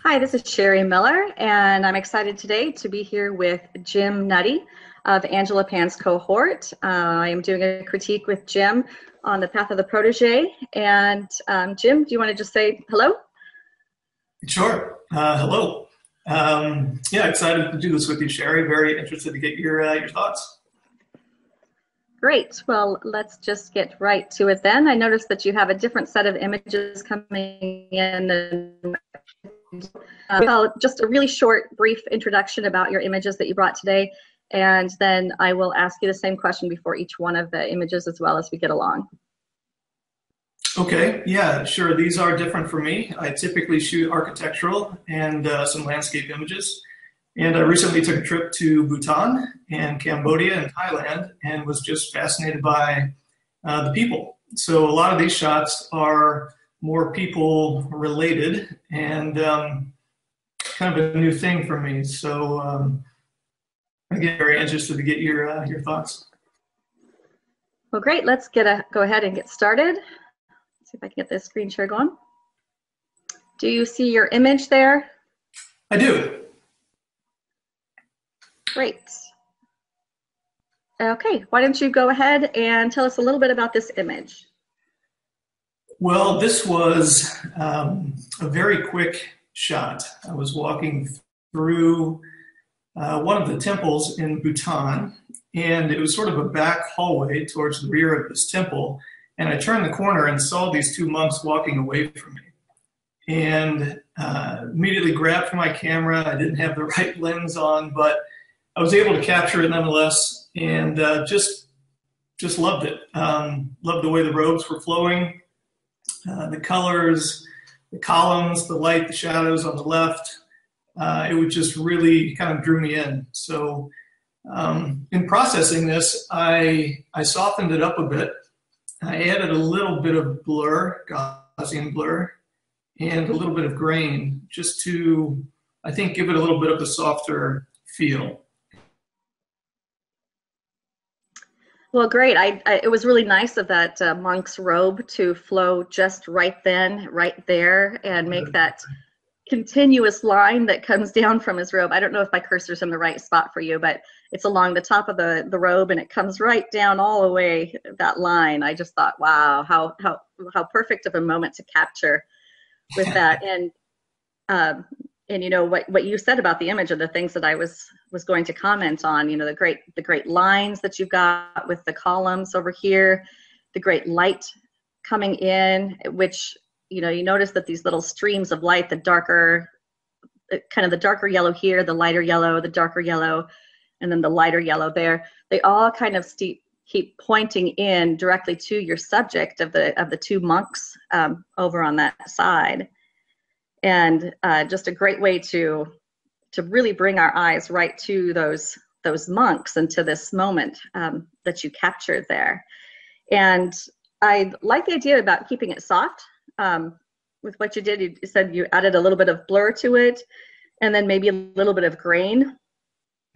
Hi, this is Shari Miller, and I'm excited today to be here with Jim Nutty of Angela Pan's Cohort. I am doing a critique with Jim on the path of the protege. And Jim, do you want to just say hello? Sure. Hello. Yeah, excited to do this with you, Shari. Very interested to get your thoughts. Great. Well, let's just get right to it then. I noticed that you have a different set of images coming in. Just a really short, brief introduction about your images that you brought today, and then I will ask you the same question before each one of the images as well as we get along. Okay, yeah, sure. These are different for me. I typically shoot architectural and some landscape images. And I recently took a trip to Bhutan and Cambodia and Thailand and was just fascinated by the people. So a lot of these shots are more people related and kind of a new thing for me. So I get very interested to get your thoughts. Well, great. Let's go ahead and get started. Let's see if I can get this screen share going. Do you see your image there? I do. Great. Okay, why don't you go ahead and tell us a little bit about this image? Well, this was a very quick shot. I was walking through one of the temples in Bhutan, and it was sort of a back hallway towards the rear of this temple. And I turned the corner and saw these two monks walking away from me. And immediately grabbed for my camera. I didn't have the right lens on, but I was able to capture it nonetheless, and just loved it. Loved the way the robes were flowing, the colors, the columns, the light, the shadows on the left. It would just really kind of drew me in. So in processing this, I softened it up a bit. I added a little bit of blur, Gaussian blur, and a little bit of grain just to, I think, give it a little bit of a softer feel. Well, great. It was really nice of that monk's robe to flow just right then, right there, and make that continuous line that comes down from his robe. I don't know if my cursor's in the right spot for you, but it's along the top of the robe, and it comes right down all the way, that line. I just thought, wow, how perfect of a moment to capture with that. And you know what you said about the image, of the things that I was going to comment on, you know, the great lines that you've got with the columns over here, the great light coming in, which, you know, you notice that these little streams of light, the darker, kind of the darker yellow here, the lighter yellow, the darker yellow, and then the lighter yellow there, they all kind of keep pointing in directly to your subject of the two monks over on that side. And just a great way to really bring our eyes right to those monks and to this moment that you captured there. And I like the idea about keeping it soft. With what you did, you said you added a little bit of blur to it, and then maybe a little bit of grain.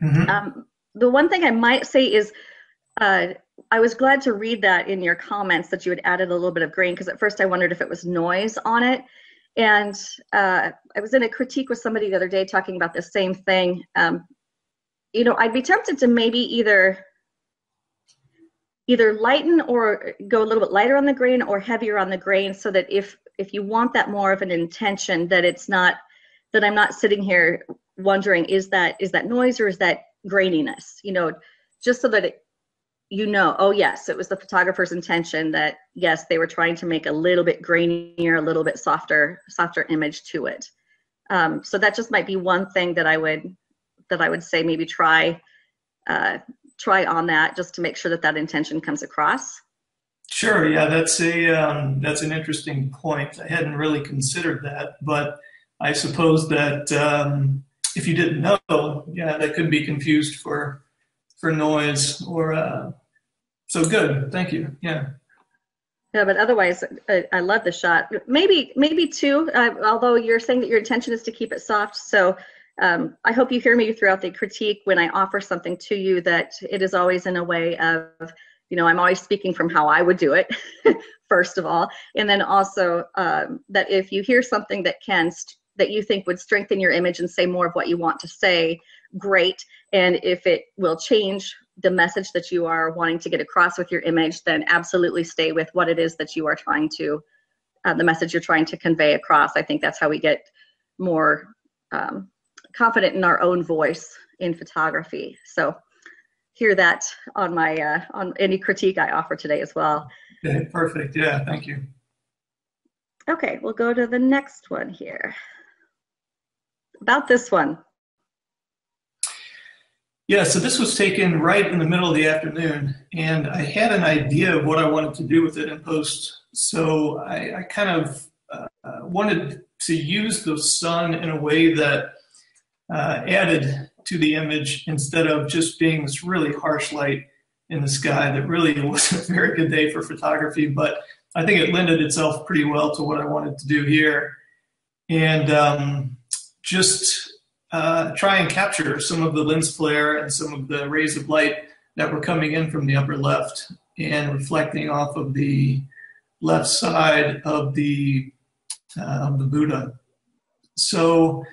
Mm-hmm. The one thing I might say is I was glad to read that in your comments that you had added a little bit of grain, because at first I wondered if it was noise on it. And I was in a critique with somebody the other day talking about the same thing. You know, I'd be tempted to maybe either lighten or go a little bit lighter on the grain or heavier on the grain, so that if you want that more of an intention, that it's not, that I'm not sitting here wondering, is that noise or is that graininess? You know, just so that you know, oh yes, it was the photographer's intention that yes, they were trying to make a little bit grainier, a little bit softer image to it. So that just might be one thing that I would say maybe try on that, just to make sure that intention comes across. Sure, yeah, that's an interesting point. I hadn't really considered that, but I suppose that if you didn't know, yeah, that could be confused for noise or so good. Thank you. Yeah. Yeah, but otherwise, I love the shot. Maybe two. Although you're saying that your intention is to keep it soft, so I hope you hear me throughout the critique when I offer something to you, that it is always in a way of, you know, I'm always speaking from how I would do it, first of all, and then also that if you hear something that that you think would strengthen your image and say more of what you want to say, great. And if it will change the message that you are wanting to get across with your image, then absolutely stay with what it is that you are trying to, the message you're trying to convey across. I think that's how we get more confident in our own voice in photography. So hear that on my on any critique I offer today as well. Okay, perfect. Yeah, thank you. Okay, we'll go to the next one here. About this one. Yeah, so this was taken right in the middle of the afternoon, and I had an idea of what I wanted to do with it in post. So I kind of wanted to use the sun in a way that added to the image instead of just being this really harsh light in the sky that really wasn't a very good day for photography, but I think it lended itself pretty well to what I wanted to do here. And just try and capture some of the lens flare and some of the rays of light that were coming in from the upper left and reflecting off of the left side of the Buddha. So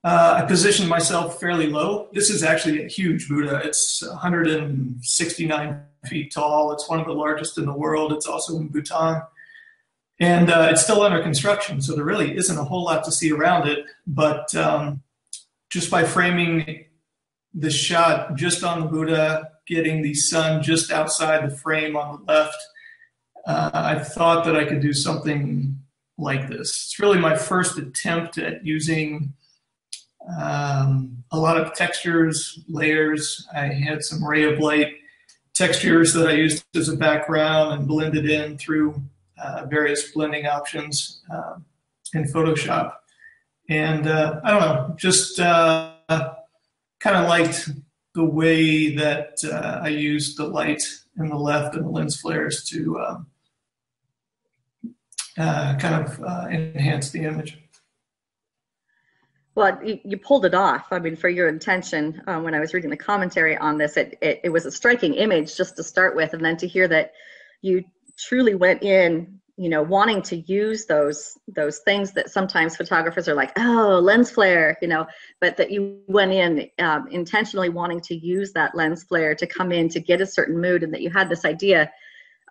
I positioned myself fairly low. This is actually a huge Buddha. It's 169 feet tall. It's one of the largest in the world. It's also in Bhutan. And it's still under construction, so there really isn't a whole lot to see around it. But just by framing the shot just on the Buddha, getting the sun just outside the frame on the left, I thought that I could do something like this. It's really my first attempt at using a lot of textures, layers. I had some ray of light textures that I used as a background and blended in through various blending options in Photoshop. And I don't know, just kind of liked the way that I used the light in the left and the lens flares to kind of enhance the image. Well, you pulled it off. I mean, for your intention, when I was reading the commentary on this, it was a striking image just to start with, and then to hear that you truly went in, you know, wanting to use those things that sometimes photographers are like, oh, lens flare, you know, but that you went in intentionally wanting to use that lens flare to come in to get a certain mood, and that you had this idea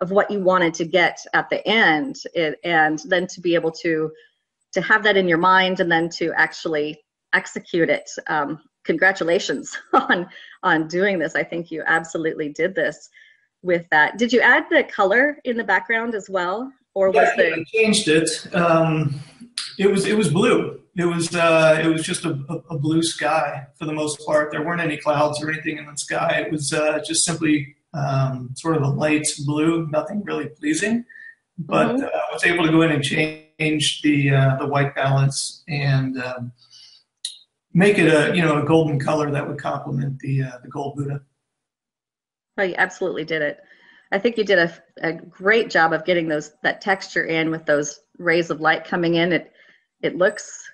of what you wanted to get at the end, and then to be able to have that in your mind and then to actually execute it. Congratulations on doing this. I think you absolutely did this with that. Did you add the color in the background as well? Or was I changed it. It was blue. It was just a blue sky for the most part. There weren't any clouds or anything in the sky. It was just simply sort of a light blue, nothing really pleasing. But I was able to go in and change the white balance and make it a golden color that would complement the gold Buddha. Oh, you absolutely did it. I think you did a great job of getting that texture in with those rays of light coming in. It looks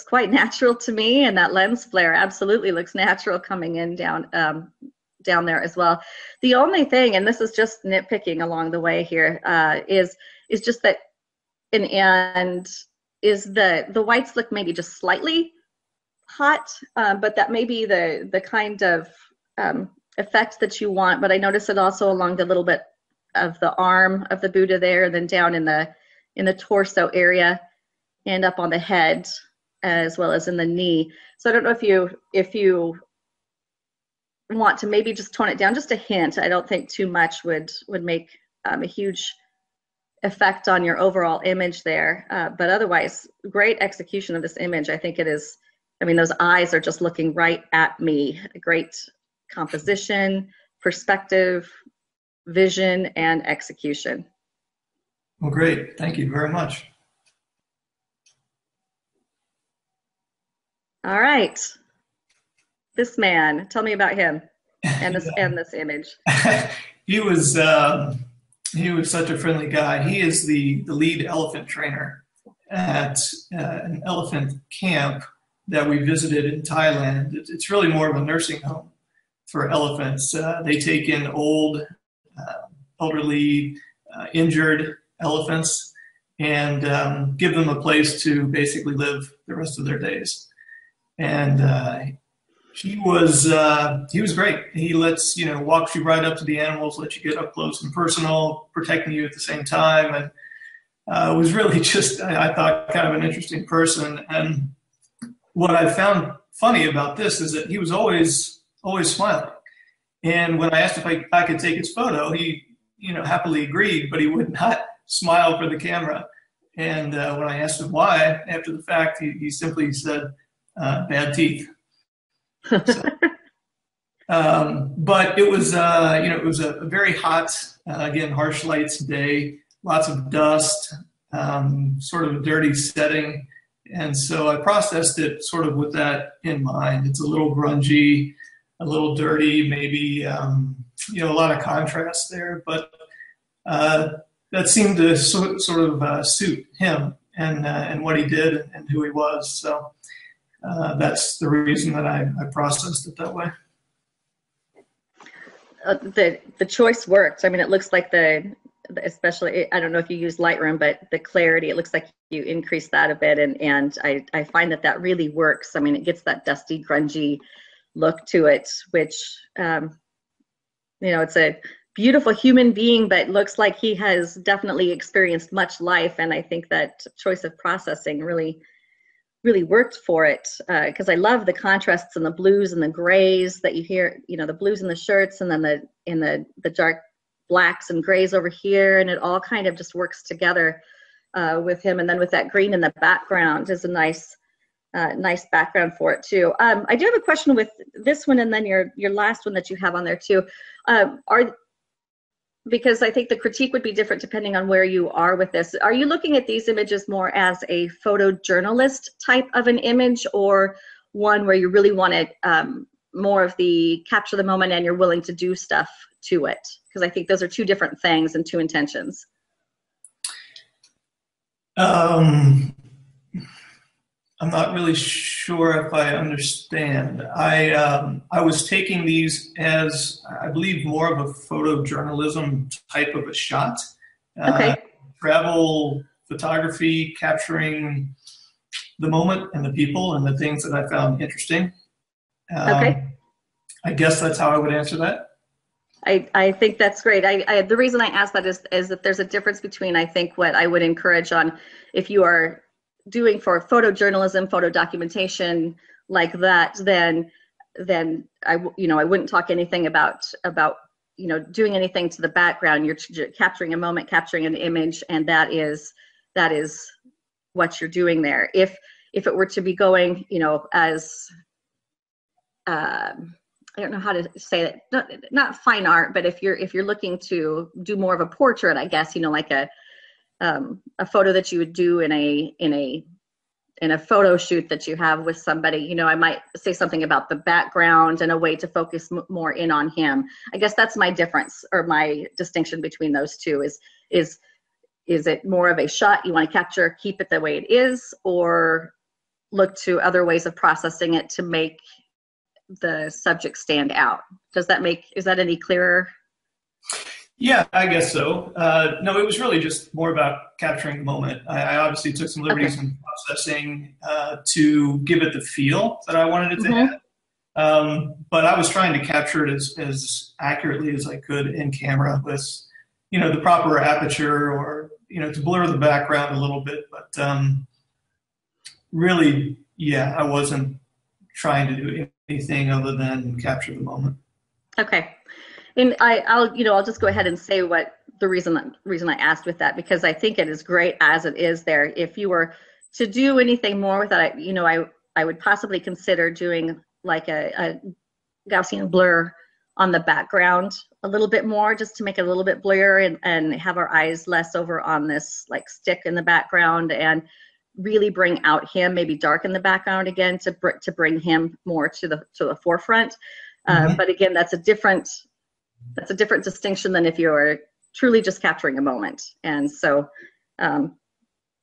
quite natural to me, and that lens flare absolutely looks natural coming in down there as well. The only thing, and this is just nitpicking along the way here, is just that and is the whites look maybe just slightly hot, but that may be the kind of effect that you want. But I noticed it also along the little bit of the arm of the Buddha there, and then down in the torso area and up on the head, as well as in the knee. So I don't know if you want to maybe just tone it down just a hint. I don't think too much would make a huge effect on your overall image there, but otherwise great execution of this image. I think it is, I mean, those eyes are just looking right at me. Great composition, perspective, vision, and execution. Well, great. Thank you very much. All right. This man, tell me about him and this image. He was such a friendly guy. He is the lead elephant trainer at an elephant camp that we visited in Thailand. It's really more of a nursing home for elephants. They take in old, elderly, injured elephants, and give them a place to basically live the rest of their days. And he was great. He lets, walks you right up to the animals, lets you get up close and personal, protecting you at the same time. And was really just, I thought, kind of an interesting person. And what I found funny about this is that he was always smiling. And when I asked if I could take his photo, he, happily agreed, but he would not smile for the camera. And when I asked him why, after the fact, he simply said, bad teeth. So, but it was, it was a very hot, again, harsh lights day, lots of dust, sort of a dirty setting. And so I processed it sort of with that in mind. It's a little grungy, a little dirty, maybe, a lot of contrast there, but that seemed to sort of suit him and what he did and who he was. So that's the reason that I processed it that way. The choice worked. I mean, it looks like especially, I don't know if you use Lightroom, but the clarity, it looks like you increased that a bit. And I find that really works. I mean, it gets that dusty, grungy look to it, which, it's a beautiful human being, but looks like he has definitely experienced much life. And I think that choice of processing really worked for it, because I love the contrasts and the blues and the grays that you hear, the blues in the shirts, and then the dark blacks and grays over here, and it all kind of just works together with him. And then with that green in the background is a nice background for it too. I do have a question with this one, and then your last one that you have on there too. Because I think the critique would be different depending on where you are with this. Are you looking at these images more as a photojournalist type of an image, or one where you really want it more of the capture the moment and you're willing to do stuff to it? Because I think those are two different things and two intentions. I'm not really sure if I understand. I was taking these as, I believe, more of a photojournalism type of a shot. Okay. Travel photography, capturing the moment and the people and the things that I found interesting. Okay. I guess that's how I would answer that. I think that's great. The reason I ask that is that there's a difference between, I think, what I would encourage on if you are doing for photojournalism, photo documentation like that, then I wouldn't talk anything about doing anything to the background. You're capturing a moment, capturing an image, and that is what you're doing there. If it were to be going, as I don't know how to say it, not fine art, but if you're looking to do more of a portrait, I guess, like a photo that you would do in a photo shoot that you have with somebody, I might say something about the background and a way to focus more in on him. I guess that's my difference, or my distinction between those two is it more of a shot you want to capture, keep it the way it is, or look to other ways of processing it to make the subject stand out? Is that any clearer? Yeah, I guess so. No, it was really just more about capturing the moment. I obviously took some liberties in processing to give it the feel that I wanted it to have. But I was trying to capture it as accurately as I could in camera with, the proper aperture, or, to blur the background a little bit. But really, yeah, I wasn't trying to do anything other than capture the moment. Okay. And I'll just go ahead and say what the reason I asked with that, because I think it is great as it is there. If you were to do anything more with that, I would possibly consider doing like a Gaussian blur on the background a little bit more, just to make it a little bit blurrier and have our eyes less over on this like stick in the background, and really bring out him, maybe darken the background again to bring him more to the forefront. But again, that's a different distinction than if you're truly just capturing a moment. And so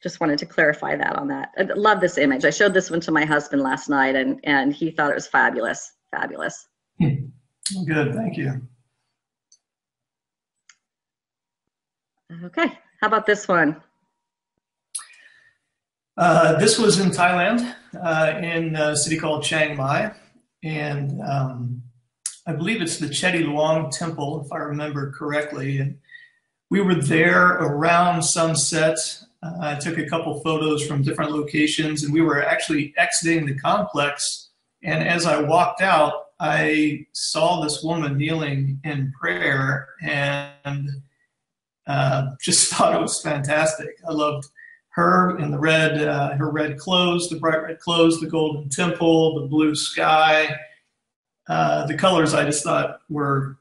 just wanted to clarify that on that. I love this image. I showed this one to my husband last night, and he thought it was fabulous. Fabulous. Good, thank you. Okay, how about this one? This was in Thailand, in a city called Chiang Mai, and I believe it's the Chedi Luang Temple, if I remember correctly. And we were there around sunset. I took a couple photos from different locations, and we were actually exiting the complex. And as I walked out, I saw this woman kneeling in prayer, and just thought it was fantastic. I loved her in the red, her red clothes, the bright red clothes, the golden temple, the blue sky, the colors. I just thought were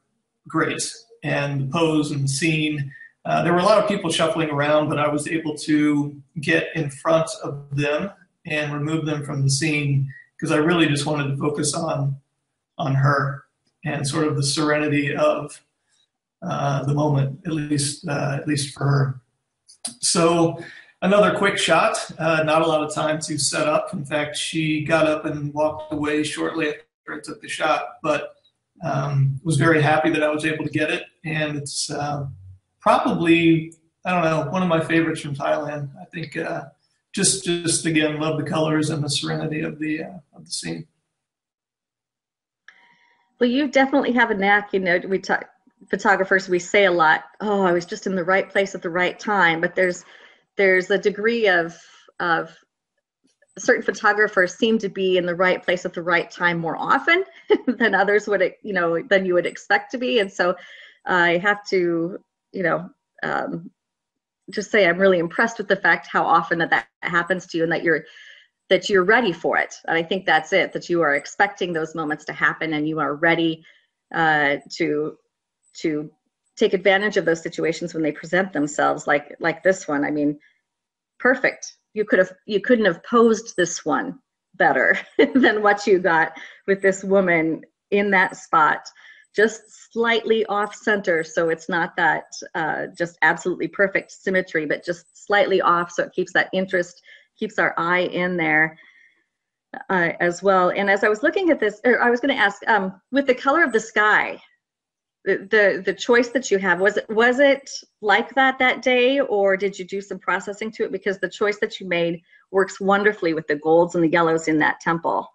great, and the pose and the scene. There were a lot of people shuffling around, but I was able to get in front of them and remove them from the scene because I really just wanted to focus on her and sort of the serenity of the moment, at least for her. So another quick shot, not a lot of time to set up. In fact, she got up and walked away shortly after I took the shot, but was very happy that I was able to get it. And it's probably, I don't know, one of my favorites from Thailand. I think just again, love the colors and the serenity of the scene. Well, you definitely have a knack. You know, we talk photographers. We say a lot, "Oh, I was just in the right place at the right time." But there's a degree of certain photographers seem to be in the right place at the right time more often than others would, than you would expect to be. And so I have to, just say I'm really impressed with the fact how often that happens to you, and that you're ready for it. And I think that's it, that you are expecting those moments to happen, and you are ready to take advantage of those situations when they present themselves, like this one. I mean, perfect. You couldn't have posed this one better than what you got with this woman in that spot, just slightly off center, so it's not that just absolutely perfect symmetry, but just slightly off, so it keeps that interest, keeps our eye in there as well. And as I was looking at this, or I was going to ask, with the color of the sky, the choice that you have, was it like that day, or did you do some processing to it? Because the choice that you made works wonderfully with the golds and the yellows in that temple.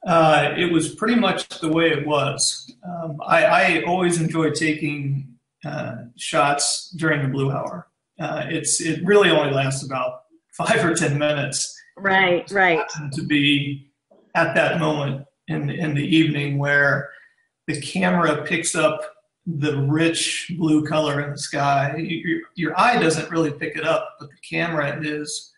It was pretty much the way it was. I always enjoy taking shots during the blue hour. It really only lasts about 5 or 10 minutes. Right. To be at that moment in the evening where the camera picks up the rich blue color in the sky. Your eye doesn't really pick it up, but the camera is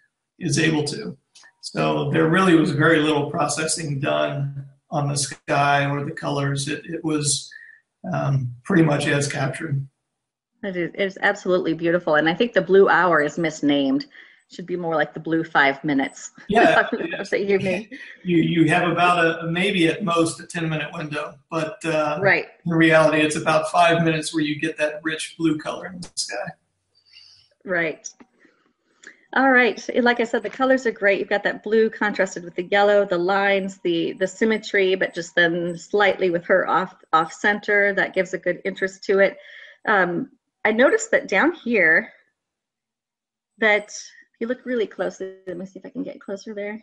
able to. So there really was very little processing done on the sky or the colors. It was pretty much as captured. It is absolutely beautiful. And I think the blue hour is misnamed. It should be more like the blue 5 minutes. Yeah. Of the evening. You have about maybe at most a 10-minute window, but right. In reality, it's about 5 minutes where you get that rich blue color in the sky. Right. All right. Like I said, the colors are great. You've got that blue contrasted with the yellow, the lines, the symmetry, but just then slightly with her off center. That gives a good interest to it. I noticed that down here, that if you look really closely, let me see if I can get closer there.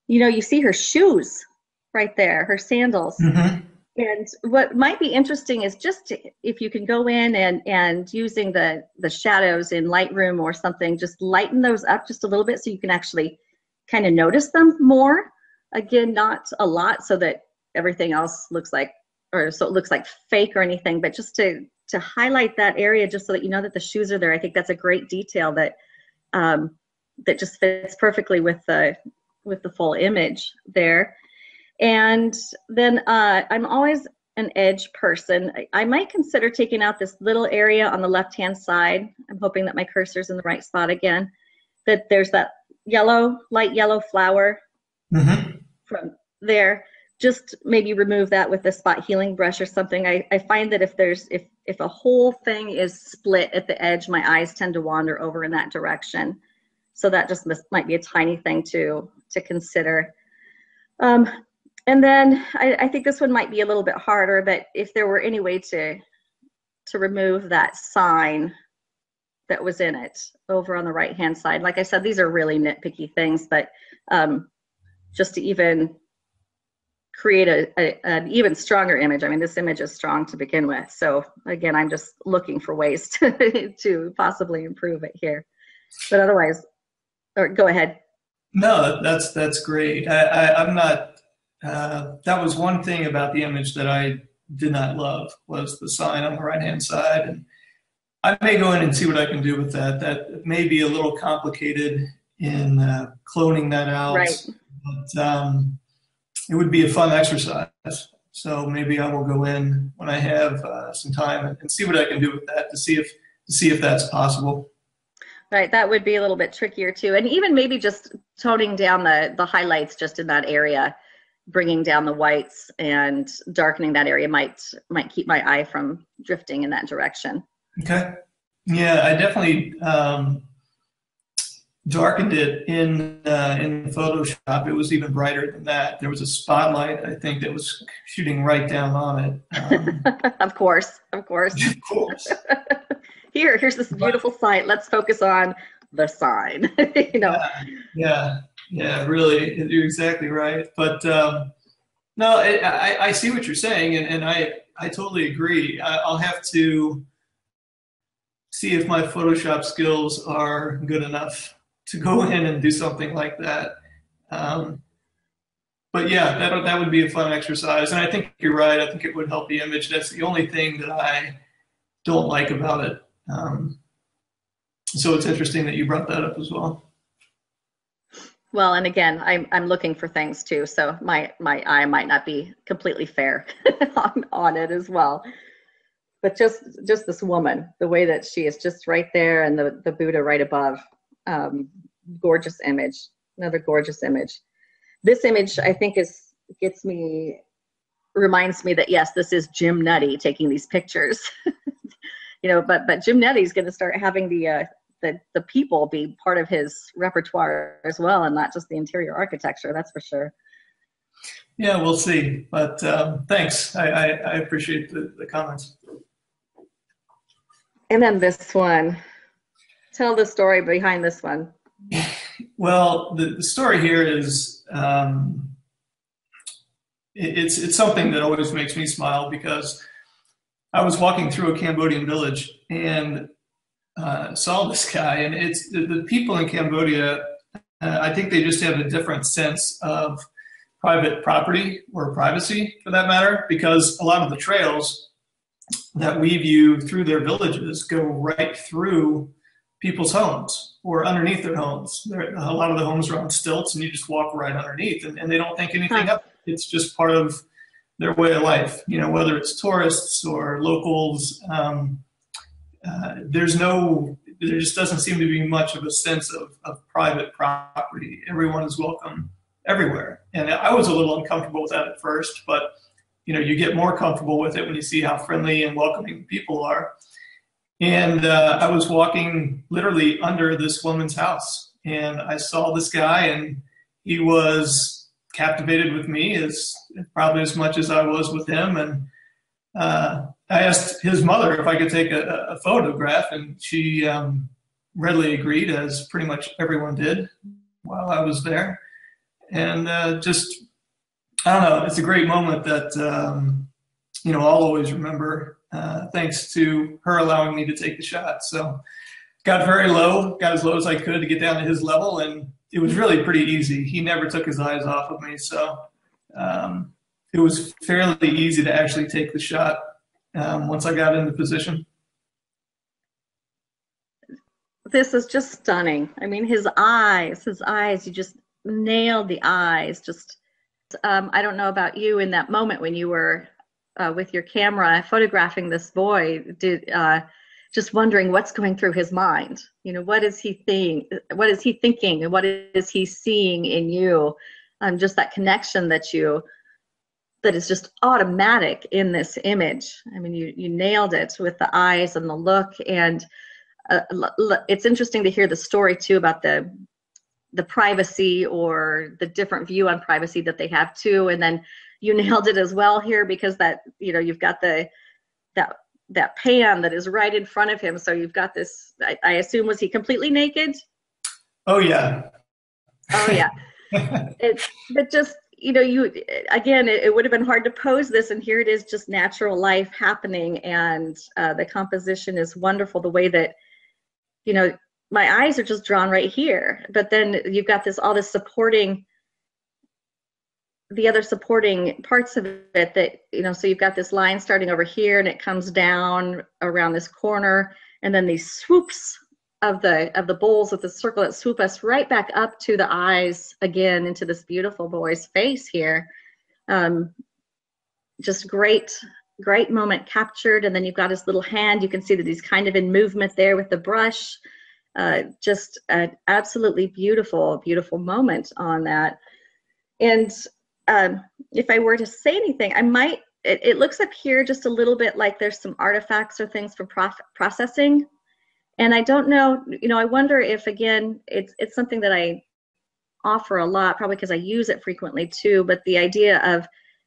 You see her shoes right there, her sandals. Mm-hmm. And what might be interesting is just if you can go in and using the shadows in Lightroom or something, just lighten those up just a little bit so you can actually kind of notice them more. Again, not a lot so that everything else looks like, or so it looks like fake or anything, but just to highlight that area just so that you know that the shoes are there. I think that's a great detail that that just fits perfectly with the full image there. And then I'm always an edge person. I might consider taking out this little area on the left-hand side. I'm hoping that my cursor's in the right spot again, that there's that light yellow flower from there. Just maybe remove that with a spot healing brush or something. I find that if a whole thing is split at the edge, my eyes tend to wander over in that direction. So that just might be a tiny thing to consider. And then I think this one might be a little bit harder, but if there were any way to remove that sign that was in it over on the right hand side. Like I said, these are really nitpicky things, but just to even create an even stronger image. I mean, this image is strong to begin with. So again, I'm just looking for ways to possibly improve it here. But otherwise, or go ahead. No, that's great. I'm not. That was one thing about the image that I did not love, was the sign on the right hand side, and I may go in and see what I can do with that. That may be a little complicated in cloning that out, Right. but it would be a fun exercise. So maybe I will go in when I have some time and see what I can do with that to see if that's possible. Right, that would be a little bit trickier too. And even maybe just toning down the highlights just in that area, bringing down the whites and darkening that area might keep my eye from drifting in that direction. Okay. Yeah, I definitely darkened it in Photoshop. It was even brighter than that. There was a spotlight, I think, that was shooting right down on it. Of course, of course. Of course. Here's this beautiful site. Let's focus on the sign. You know. Yeah, really, you're exactly right. But no, I see what you're saying, and I totally agree. I'll have to see if my Photoshop skills are good enough to go in and do something like that. But yeah, that would be a fun exercise, and I think you're right. I think it would help the image. That's the only thing that I don't like about it. So it's interesting that you brought that up as well. Well, and again, I'm looking for things too, so my eye might not be completely fair on it as well. But just this woman, the way that she is just right there, and the Buddha right above, gorgeous image, another gorgeous image. This image, I think, reminds me that yes, this is Jim Nutty taking these pictures. You know, but Jim Nutty's going to start having the people be part of his repertoire as well, and not just the interior architecture. That's for sure. Yeah, we'll see. But thanks. I appreciate the comments. And then this one. Tell the story behind this one. Well, the story here is it's something that always makes me smile, because I was walking through a Cambodian village and saw this guy, and it's the people in Cambodia. I think they just have a different sense of private property, or privacy for that matter, because a lot of the trails that we view through their villages go right through people's homes or underneath their homes. A lot of the homes are on stilts, and you just walk right underneath, and they don't think anything of it. It's just part of their way of life, you know, whether it's tourists or locals. There just doesn't seem to be much of a sense of private property. Everyone is welcome everywhere. And I was a little uncomfortable with that at first, but you know, you get more comfortable with it when you see how friendly and welcoming people are. And I was walking literally under this woman's house, and I saw this guy, and he was captivated with me probably as much as I was with him. And I asked his mother if I could take a photograph, and she readily agreed, as pretty much everyone did while I was there. And I don't know, it's a great moment that, you know, I'll always remember, thanks to her allowing me to take the shot. So got very low, got as low as I could to get down to his level, and it was really pretty easy. He never took his eyes off of me. So it was fairly easy to actually take the shot once I got into position. This is just stunning. I mean, his eyes, you just nailed the eyes. Just, I don't know about you in that moment when you were with your camera photographing this boy, just wondering what's going through his mind. You know, what is he thinking? What is he thinking? And what is he seeing in you? Just that connection that is just automatic in this image. I mean, you nailed it with the eyes and the look. And it's interesting to hear the story too about the privacy, or the different view on privacy that they have too. And then you nailed it as well here, because that, you know, you've got that that pan that is right in front of him. So you've got this, I assume, was he completely naked? Oh yeah. Oh yeah. But just, you, again, it would have been hard to pose this, and here it is, just natural life happening. And the composition is wonderful. The way that, my eyes are just drawn right here, but then you've got all this supporting, the other supporting parts of it that, so you've got this line starting over here and it comes down around this corner, and then these swoops of the bowls with the circle that swoop us right back up to the eyes again into this beautiful boy's face here. Just great moment captured. And then you've got his little hand. You can see that he's kind of in movement there with the brush. Just an absolutely beautiful moment on that. And if I were to say anything, it looks up here just a little bit like there's some artifacts or things for processing. And I don't know, I wonder if, again, it's something that I offer a lot, probably because I use it frequently too, but the idea of,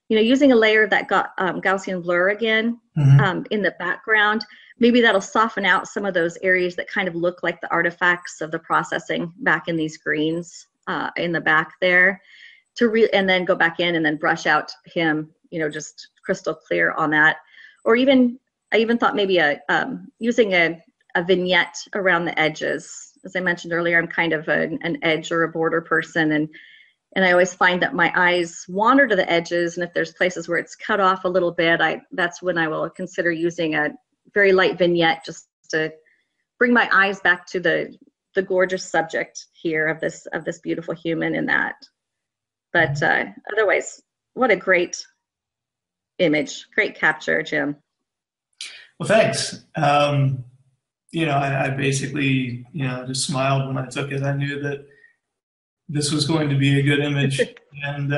using a layer of that Gaussian blur again, in the background, maybe that'll soften out some of those areas that kind of look like the artifacts of the processing back in these greens in the back there, and then go back in and then brush out him, just crystal clear on that. Or I even thought maybe using a vignette around the edges. As I mentioned earlier, I'm kind of an edge or a border person, and I always find that my eyes wander to the edges, and if there's places where it's cut off a little bit, that's when I will consider using a very light vignette just to bring my eyes back to the gorgeous subject here of this beautiful human in that. But otherwise, what a great image, great capture, Jim. Well, thanks. I basically, just smiled when I took it. I knew that this was going to be a good image. And,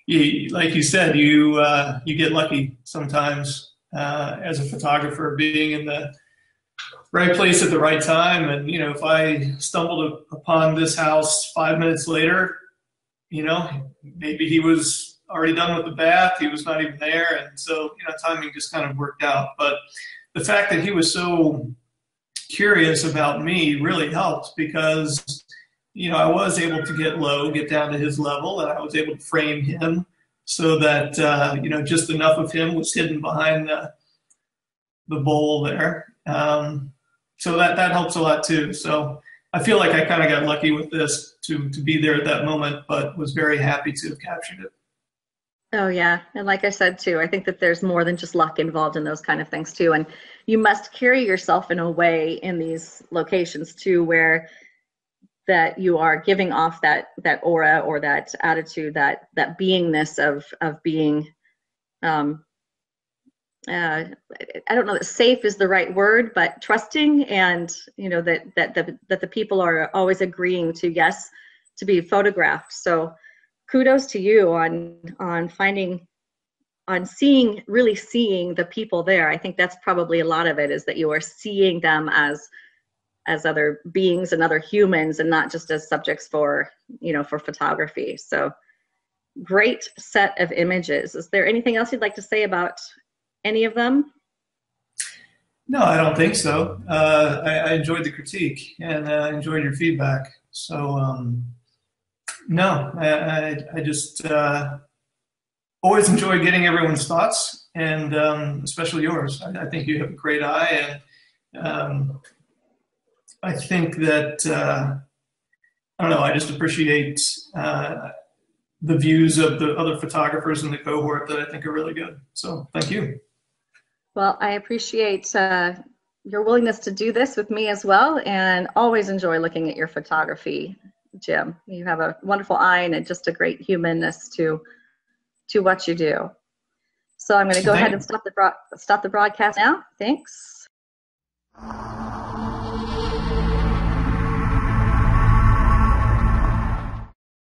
like you said, you get lucky sometimes as a photographer, being in the right place at the right time. And, if I stumbled upon this house 5 minutes later, maybe he was already done with the bath. He was not even there. And so, timing just kind of worked out. But the fact that he was so curious about me really helped, because, I was able to get down to his level, and I was able to frame him so that, just enough of him was hidden behind the bowl there. So that helps a lot too. So I feel like I kind of got lucky with this to be there at that moment, but was very happy to have captured it. Oh yeah, and like I said too, I think that there's more than just luck involved in those kind of things too, and you must carry yourself in a way in these locations too, where that you are giving off that aura or that attitude, that beingness of being. I don't know that safe is the right word, but trusting, and that the people are always agreeing to yes to be photographed. So kudos to you on finding, really seeing the people there. I think that's probably a lot of it, is that you are seeing them as other beings and other humans, and not just as subjects for photography. So great set of images. Is there anything else you'd like to say about any of them? No, I don't think so. I enjoyed the critique and enjoyed your feedback. So no, I just always enjoy getting everyone's thoughts, and especially yours. I think you have a great eye, and I think that I don't know. I just appreciate the views of the other photographers in the cohort that I think are really good. So thank you. Well, I appreciate your willingness to do this with me as well, and always enjoy looking at your photography, Jim. You have a wonderful eye and just a great humanness to what you do. So I'm going to go ahead and stop the broadcast now. Thanks.